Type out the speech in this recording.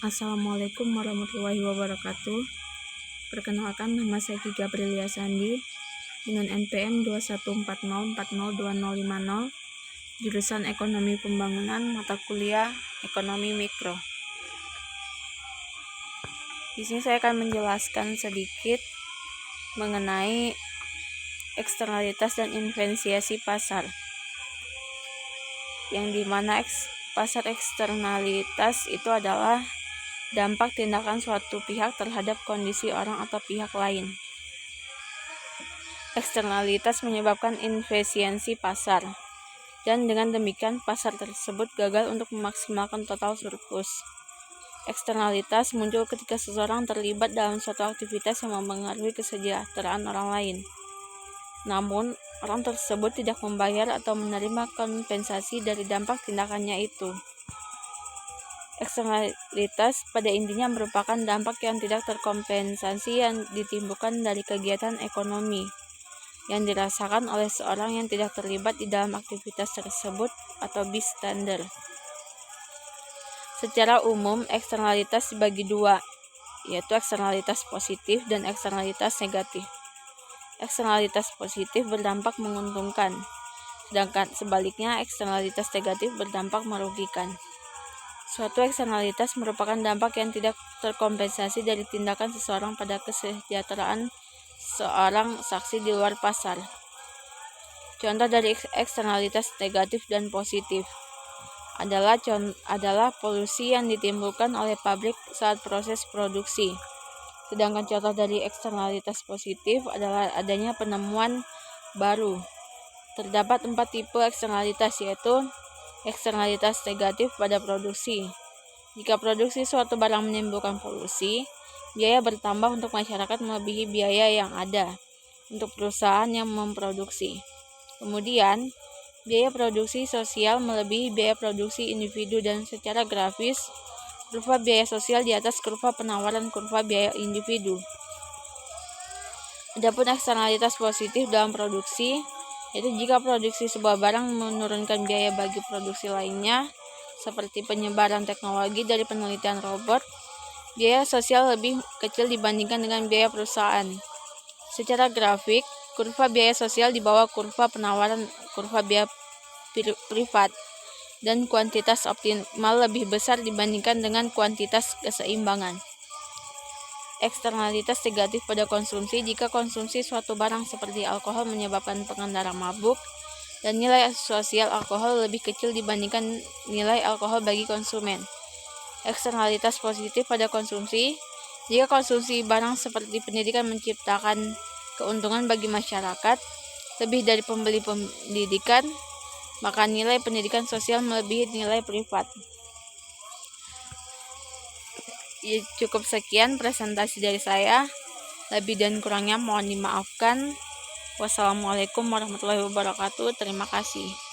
Assalamualaikum warahmatullahi wabarakatuh. Perkenalkan, nama saya Ki Gabrilia Sandi dengan NPM 2140402050, jurusan Ekonomi Pembangunan, mata kuliah Ekonomi Mikro. Di sini saya akan menjelaskan sedikit mengenai eksternalitas dan invensiasi pasar, yang dimana pasar eksternalitas itu adalah dampak tindakan suatu pihak terhadap kondisi orang atau pihak lain. Eksternalitas menyebabkan inefisiensi pasar, dan dengan demikian pasar tersebut gagal untuk memaksimalkan total surplus. Eksternalitas muncul ketika seseorang terlibat dalam suatu aktivitas yang mempengaruhi kesejahteraan orang lain. Namun, orang tersebut tidak membayar atau menerima kompensasi dari dampak tindakannya itu. Eksternalitas pada intinya merupakan dampak yang tidak terkompensasi yang ditimbulkan dari kegiatan ekonomi yang dirasakan oleh seorang yang tidak terlibat di dalam aktivitas tersebut atau bystander. Secara umum, eksternalitas dibagi dua, yaitu eksternalitas positif dan eksternalitas negatif. Eksternalitas positif berdampak menguntungkan, sedangkan sebaliknya eksternalitas negatif berdampak merugikan. Suatu eksternalitas merupakan dampak yang tidak terkompensasi dari tindakan seseorang pada kesejahteraan seorang saksi di luar pasar. Contoh dari eksternalitas negatif dan positif adalah polusi yang ditimbulkan oleh pabrik saat proses produksi. Sedangkan contoh dari eksternalitas positif adalah adanya penemuan baru. Terdapat 4 tipe eksternalitas, yaitu eksternalitas negatif pada produksi. Jika produksi suatu barang menimbulkan polusi, biaya bertambah untuk masyarakat melebihi biaya yang ada untuk perusahaan yang memproduksi. Kemudian, biaya produksi sosial melebihi biaya produksi individu, dan secara grafis, kurva biaya sosial di atas kurva penawaran kurva biaya individu. Adapun eksternalitas positif dalam produksi, yaitu jika produksi sebuah barang menurunkan biaya bagi produksi lainnya, seperti penyebaran teknologi dari penelitian robot, biaya sosial lebih kecil dibandingkan dengan biaya perusahaan. Secara grafik, kurva biaya sosial di bawah kurva penawaran kurva biaya privat, dan kuantitas optimal lebih besar dibandingkan dengan kuantitas keseimbangan. Eksternalitas negatif pada konsumsi, jika konsumsi suatu barang seperti alkohol menyebabkan pengendara mabuk, dan nilai sosial alkohol lebih kecil dibandingkan nilai alkohol bagi konsumen. Eksternalitas positif pada konsumsi, jika konsumsi barang seperti pendidikan menciptakan keuntungan bagi masyarakat lebih dari pembeli pendidikan, maka nilai pendidikan sosial melebihi nilai privat. Ya, cukup sekian presentasi dari saya. Lebih dan kurangnya mohon dimaafkan. Wassalamualaikum warahmatullahi wabarakatuh. Terima kasih.